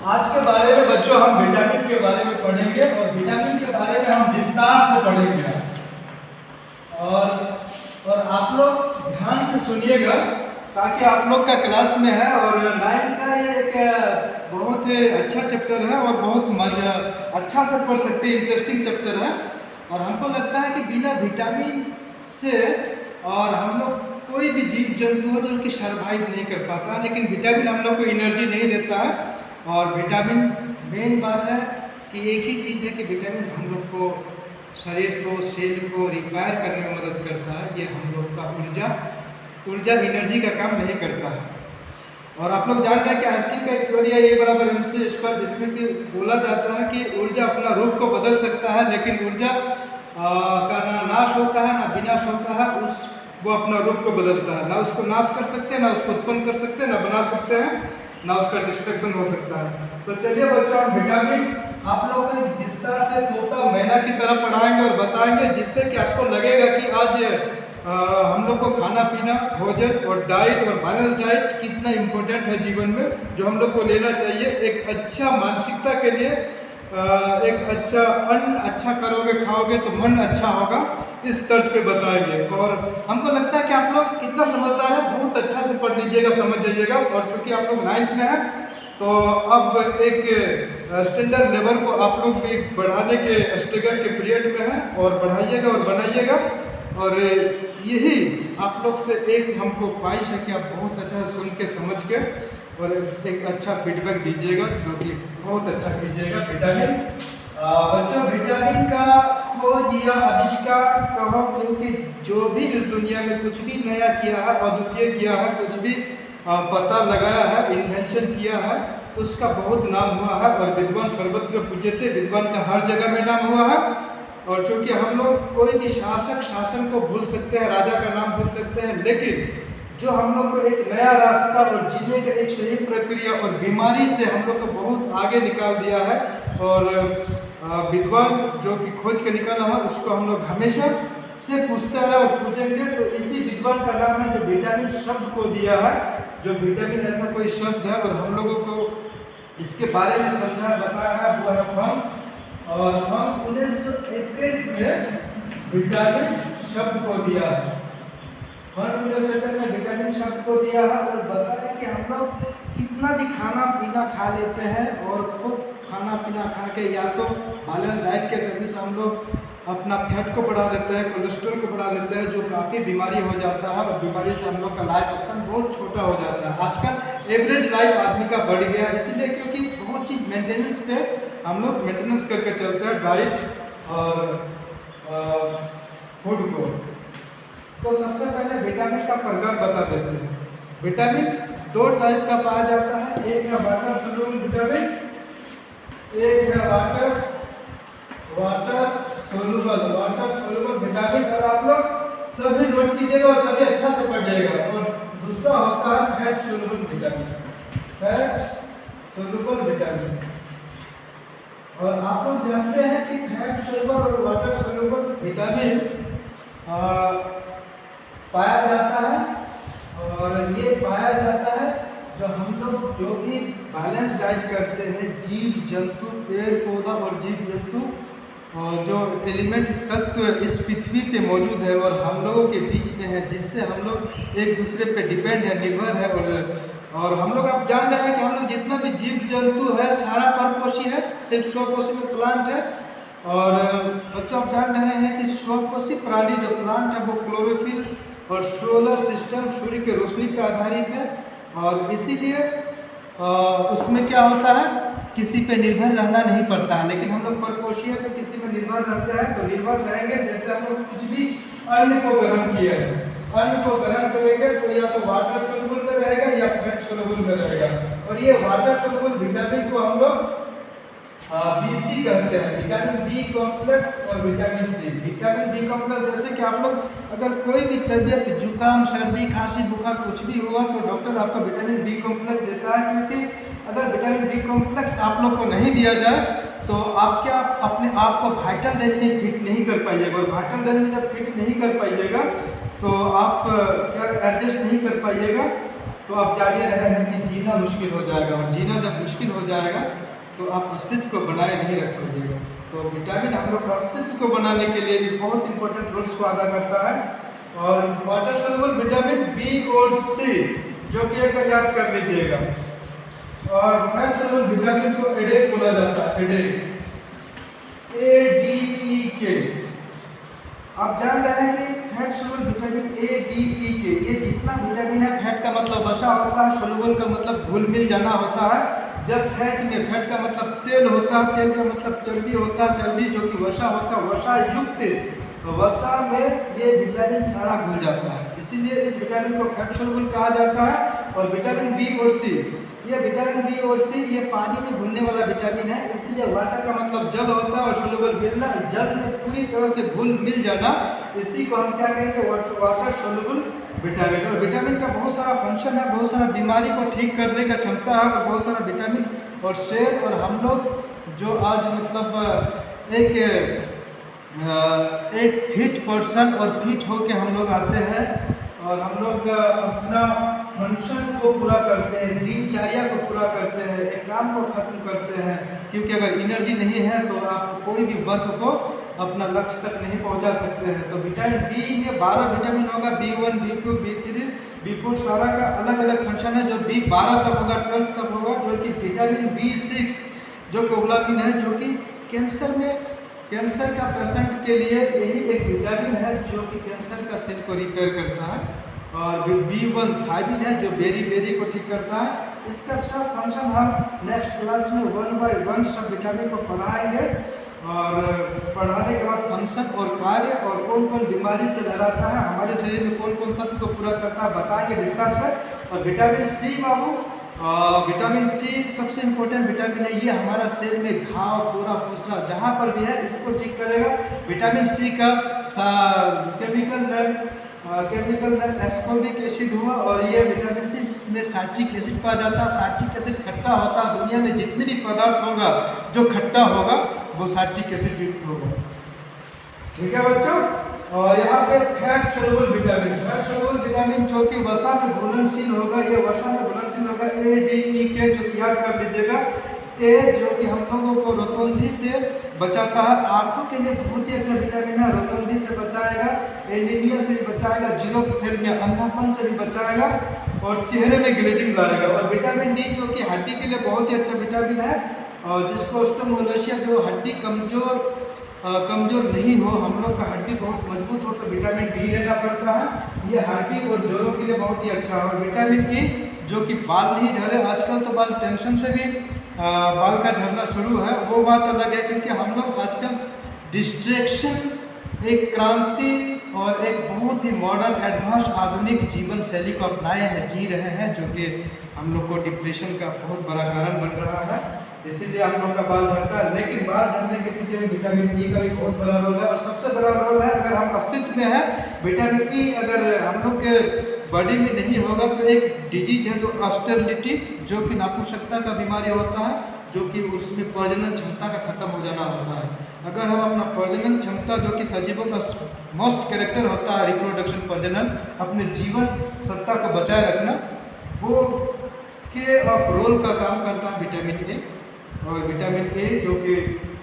आज के बारे में बच्चों हम विटामिन के बारे में पढ़ेंगे और विटामिन के बारे में हम विस्तार से पढ़ेंगे। और आप लोग ध्यान से सुनिएगा ताकि आप लोग का क्लास में है। और 9th का ये एक बहुत ही अच्छा चैप्टर है और बहुत मजा अच्छा से पढ़ सकते हैं, इंटरेस्टिंग चैप्टर है। और हमको लगता है कि बिना विटामिन से और हम लोग कोई भी जीव जंतु है जो कि सर्वाइव नहीं कर पाता, लेकिन विटामिन हम लोग को एनर्जी नहीं देता है। और विटामिन मेन बात है कि एक ही चीज़ है कि विटामिन हम लोग को शरीर को सेल को रिपेयर करने में मदद करता है। ये हम लोग का ऊर्जा एनर्जी का काम नहीं करता है। और आप लोग जान रहे हैं कि आइंस्टीन का एक थ्योरी है E=mc², जिसमें कि बोला जाता है कि ऊर्जा अपना रूप को बदल सकता है, लेकिन ऊर्जा का ना नाश होता है ना विनाश होता है। वो अपना रूप को बदलता है, ना उसको नाश कर सकते हैं, ना उसको उत्पन्न कर सकते हैं, ना बना सकते हैं, ना उसका डिस्ट्रक्शन हो सकता है। तो चलिए बच्चों, हम विटामिन आप लोग को विस्तार से तोता मैना की तरह पढ़ाएंगे और बताएंगे, जिससे कि आपको लगेगा कि आज हम लोग को खाना पीना, भोजन और डाइट और बैलेंस डाइट कितना इम्पोर्टेंट है जीवन में, जो हम लोग को लेना चाहिए एक अच्छा मानसिकता के लिए। एक अच्छा अन्न अच्छा करोगे, खाओगे तो मन अच्छा होगा, इस तर्ज पे बताएंगे। और हमको लगता है कि आप लोग कितना समझदार है, बहुत अच्छा से पढ़ लीजिएगा, समझ जाइएगा। और चूँकि आप लोग 9th में हैं तो अब एक स्टैंडर्ड लेवल को आप लोग भी बढ़ाने के स्ट्रगल के पीरियड में हैं, और बढ़ाइएगा और बनाइएगा। और यही आप लोग से एक हमको ख्वाहिश है कि आप बहुत अच्छा सुन के समझ के और एक अच्छा फीडबैक दीजिएगा, जो कि बहुत अच्छा कीजिएगा। विटामिन बच्चों, विटामिन का खोज या आविष्कार कहो, क्योंकि जो भी इस दुनिया में कुछ भी नया किया है, अद्वितीय किया है, कुछ भी पता लगाया है, इन्वेंशन किया है, तो उसका बहुत नाम हुआ है। और विद्वान सर्वत्र पूज्यते, विद्वान का हर जगह में नाम हुआ है। और चूँकि हम लोग कोई भी शासन को भूल सकते हैं, राजा का नाम भूल सकते हैं, लेकिन जो हम लोग को एक नया रास्ता और जीने का एक सही प्रक्रिया और बीमारी से हम लोग को बहुत आगे निकाल दिया है। और विद्वान जो कि खोज के निकाला है, उसको हम लोग हमेशा से पूछते रहे और पूछेंगे। तो इसी विद्वान का नाम है जो विटामिन शब्द को दिया है। जो विटामिन ऐसा कोई शब्द है और हम लोगों को इसके बारे में समझा बताया है, वो है फंक। और फंक 1921 में विटामिन शब्द को दिया है। फंक 1921 में विटामिन शब्द को दिया है और बताया कि हम लोग कितना भी खाना पीना खा लेते हैं और खूब खाना पीना खा के या तो बैलेंस डाइट के कमी से हम लोग अपना फैट को बढ़ा देते हैं, कोलेस्ट्रॉल को बढ़ा देते हैं, जो काफ़ी बीमारी हो जाता है। और बीमारी से हम लोग का लाइफ स्पैन बहुत छोटा हो जाता है। आजकल एवरेज लाइफ आदमी का बढ़ गया है, इसीलिए क्योंकि बहुत चीज़ मेंटेनेंस पे हम लोग मेंटेनेंस करके चलते हैं, डाइट और फूड को। तो सबसे पहले विटामिन का प्रकार बता देते हैं। विटामिन 2 टाइप का पाया जाता है, एक है वाटर सोल्यूबल विटामिन, एक है वाटर सोल्यूबल विटामिन। और आप लोग सभी नोट कीजिएगा और सभी अच्छा से पढ़ जाइएगा। और दूसरा होता है fat soluble vitamin, fat soluble vitamin. और आप लोग जानते हैं कि फैट सोल्यूबल और वाटर सोल्यूबल विटामिन पाया जाता है। और ये पाया जाता है जो हम लोग जो भी बैलेंस डाइट करते हैं, जीव जंतु, पेड़ पौधा और जीव जंतु, जो एलिमेंट तत्व इस पृथ्वी पे मौजूद है और हम लोगों के बीच में है, जिससे हम लोग एक दूसरे पे डिपेंड है, निर्भर है। और हम लोग आप जान रहे हैं कि हम लोग जितना भी जीव जंतु है सारा परपोषी है, सिर्फ स्वपोषी में प्लांट है। और बच्चों आप जान रहे हैं कि स्वपोषी प्राणी जो प्लांट है वो क्लोरोफिल और सोलर सिस्टम, सूर्य की रोशनी पर आधारित है। और इसीलिए उसमें क्या होता है, किसी पे निर्भर रहना नहीं पड़ता है। लेकिन हम लोग परपोषी है तो किसी पे निर्भर रहते हैं। तो निर्भर रहेंगे, जैसे हम लोग कुछ भी अन्न को ग्रहण किया है, अन्न को ग्रहण करेंगे तो या तो वाटर सोल्यूबल में रहेगा या फैट सोल्यूबल में रहेगा। और ये वाटर सोल्यूबल विटामिन को हम लोग BC कहते हैं, विटामिन बी कॉम्प्लेक्स और vitamin C. Vitamin B complex, जैसे कि आप लोग अगर कोई भी तबीयत, जुकाम, सर्दी, खांसी, बुखार कुछ भी हुआ तो डॉक्टर आपको विटामिन बी कॉम्प्लेक्स देता है। क्योंकि अगर विटामिन बी कॉम्प्लेक्स आप लोग को नहीं दिया जाए तो आप क्या अपने आप को वाइटल रेंज में फिट नहीं कर पाइएगा। और वाइटल रेंज में जब फिट नहीं कर पाइएगा तो आप क्या एडजस्ट नहीं कर पाइएगा, तो आप जानिए रहे हैं कि जीना मुश्किल हो जाएगा, और जीना जब मुश्किल हो जाएगा तो आप अस्तित्व को बनाए नहीं रख पाइएगा। तो विटामिन हम लोग अस्तित्व को बनाने के लिए भी बहुत इंपॉर्टेंट रोल्स को अदा करता है। और वाटर सोल्यूबल विटामिन बी और सी, जो कि एक याद कर लीजिएगा। और फैट सोल्यूबल विटामिन को एडेक बोला जाता है, एडेक, ADEK। आप जान रहे हैं कि फैट सोल्यूबल विटामिन ADEK, ये जितना विटामिन है, फैट का मतलब वसा होता है, सोल्यूबल का मतलब घुल मिल जाना होता है। जब फैट में, फैट का मतलब तेल होता है, तेल का मतलब चर्बी होता है, चर्बी जो कि वसा होता है, वसा युक्त, तो वसा में ये विटामिन सारा घुल जाता है, इसीलिए इस विटामिन को फैट सोल्यूबल कहा जाता है। और विटामिन बी और सी, ये विटामिन बी और सी ये पानी में घुलने वाला विटामिन है, इसलिए वाटर का मतलब जल होता है और सोल्यूबल मिलना, जल में पूरी तरह से घुल मिल जाना, इसी को हम क्या कहेंगे, वाटर सोल्यूबल विटामिन। और विटामिन का बहुत सारा फंक्शन है, बहुत सारा बीमारी को ठीक करने का क्षमता है, और बहुत सारा विटामिन और सेल। और हम लोग जो आज मतलब एक फिट पर्सन और फिट होके हम लोग आते हैं, और हम लोग अपना फंक्शन को पूरा करते हैं, दिनचर्या को पूरा करते हैं, एक काम को खत्म करते हैं, क्योंकि अगर एनर्जी नहीं है तो आप कोई भी वर्क को अपना लक्ष्य तक नहीं पहुंचा सकते हैं। तो विटामिन बी में 12 विटामिन होगा, B1, B2, B3, B4 सारा का अलग अलग फंक्शन है। जो B12 तक होगा, 12 तक होगा, जो कि विटामिन B6 जो कोबलामिन है, जो कि कैंसर का पेशेंट के लिए यही एक विटामिन है जो कि कैंसर का सेल को रिपेयर करता है। और B1 थायमिन है जो बेरी को ठीक करता है। इसका सब फंक्शन हम नेक्स्ट क्लास में 1 बाय 1 सब विटामिन को पढ़ाएंगे, और पढ़ाने के बाद फंक्शन और कार्य और कौन कौन बीमारी से लड़ाता है, हमारे शरीर में कौन कौन तत्व को पूरा करता है, बताएंगे विस्तार से। और विटामिन सी बाबू, विटामिन सी सबसे इम्पोर्टेंट विटामिन है, ये हमारा शरीर में घाव, पूरा फुसरा जहाँ पर भी है इसको ठीक करेगा। विटामिन सी का केमिकल नेम एस्कॉर्बिक एसिड हुआ, और ये विटामिन सी में साइट्रिक एसिड पाया जाता है। साइट्रिक एसिड खट्टा होता है, दुनिया में जितने भी पदार्थ होगा जो खट्टा होगा वो साइट्रिक एसिड युक्त होगा, ठीक है बच्चों। और यहाँ पे फैट सोल्यूबल विटामिन जो कि वसा में घुलनशील होगा, ये वसा में घुलनशील होगा, ADEK, जो कि याद कर लीजिएगा। ए जो कि हम लोगों को रोतोंधी से बचाता है, आंखों के लिए बहुत ही अच्छा विटामिन है, रोतोंधी से बचाएगा, एनीमिया से भी बचाएगा, जीरोथेल्मिया अंधापन से भी बचाएगा, और चेहरे में ग्लेजिंग लाएगा। और विटामिन डी जो कि हड्डी के लिए बहुत ही अच्छा विटामिन है, और जिसको ऑस्टियोमलेशिया, जो हड्डी कमजोर नहीं हो, हम लोग का हड्डी बहुत मजबूत हो, तो विटामिन डी लेना पड़ता है। ये हड्डी और जोड़ों के लिए बहुत ही अच्छा है। और विटामिन ई जो कि बाल नहीं झरे, आजकल तो बाल टेंशन से भी बाल का झड़ना शुरू है, वो बात अलग है, क्योंकि हम लोग आजकल डिस्ट्रैक्शन, एक क्रांति और एक बहुत ही मॉडर्न एडवांस आधुनिक जीवन शैली को अपनाए हैं, जी रहे हैं, जो कि हम लोग को डिप्रेशन का बहुत बड़ा कारण बन रहा है, इसीलिए हम लोग का बाल झड़ता है। लेकिन बाल झड़ने के पीछे विटामिन ई का भी बहुत बड़ा रोल है, और सबसे बड़ा रोल है, अगर हम अस्तित्व में है, विटामिन ई अगर हम लोग के बॉडी में नहीं होगा तो एक डिजीज है, तो स्टेरिलिटी, जो कि नापुंसकता का बीमारी होता है, जो कि उसमें प्रजनन क्षमता का खत्म हो जाना होता है। अगर हम अपना प्रजनन क्षमता, जो कि सजीवों का मोस्ट कैरेक्टर होता है रिप्रोडक्शन, प्रजनन, अपने जीवन सत्ता को बचाए रखना, वो के ऑफ रोल का काम करता है विटामिन ए। और विटामिन ए जो कि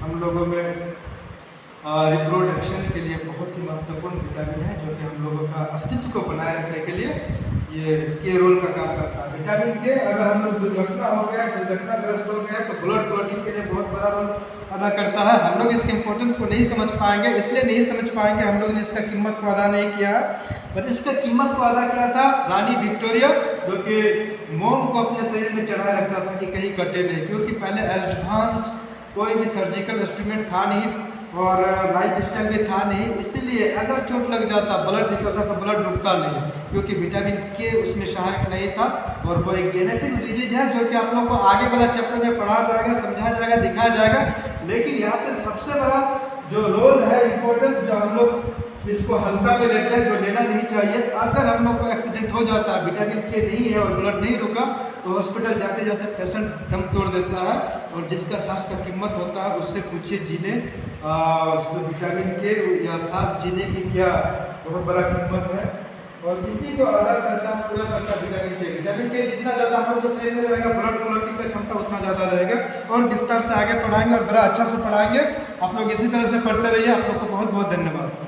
हम लोगों में रिप्रोडक्शन के लिए बहुत ही महत्वपूर्ण विटामिन है, जो कि हम लोगों का अस्तित्व को बनाए रखने के लिए ये के रोल का काम करता है। विटामिन के अगर हम लोग दुर्घटनाग्रस्त हो गया तो ब्लड क्लॉटिंग के लिए बहुत बड़ा रोल अदा करता है। हम लोग इसके इम्पोर्टेंस को नहीं समझ पाएंगे, इसलिए नहीं समझ पाएंगे, हम लोग ने इसका कीमत को अदा नहीं किया है। पर इसका कीमत को अदा किया था रानी विक्टोरिया, जो कि मोम को अपने शरीर में चढ़ाए रखता था कि कहीं कटे नहीं, क्योंकि पहले एडवांस्ड कोई भी सर्जिकल इंस्ट्रूमेंट था नहीं और लाइफ स्टाइल भी था नहीं, इसलिए अगर चोट लग जाता, ब्लड निकलता तो ब्लड रुकता नहीं, क्योंकि विटामिन के उसमें सहायक नहीं था। और वो एक जेनेटिक डिजीज है, जो कि आप लोग को आगे वाला चैप्टर में पढ़ा जाएगा, समझाया जाएगा, दिखाया जाएगा। लेकिन यहाँ पे सबसे बड़ा जो रोल है, इम्पोर्टेंस, जो हम लोग इसको हल्का में लेते हैं, जो लेना नहीं चाहिए, अगर हम लोग को एक्सीडेंट हो जाता है, विटामिन के नहीं है और ब्लड नहीं रुका, तो हॉस्पिटल जाते जाते पेशेंट दम तोड़ देता है। और जिसका सांस का कीमत होता है उससे पूछिए जीने विटामिन के या सांस जीने की क्या बहुत बड़ा कीमत है। और इसी को अदा करता पूरा करता विटामिन के। विटामिन के जितना ज़्यादा हम लोग के शरीर में रहेगा, ब्लड क्लॉटिंग का क्षमता उतना ज़्यादा रहेगा। और विस्तार से आगे पढ़ाएंगे और बड़ा अच्छा से पढ़ाएंगे। आप लोग इसी तरह से पढ़ते रहिए। आप लोग को बहुत बहुत धन्यवाद।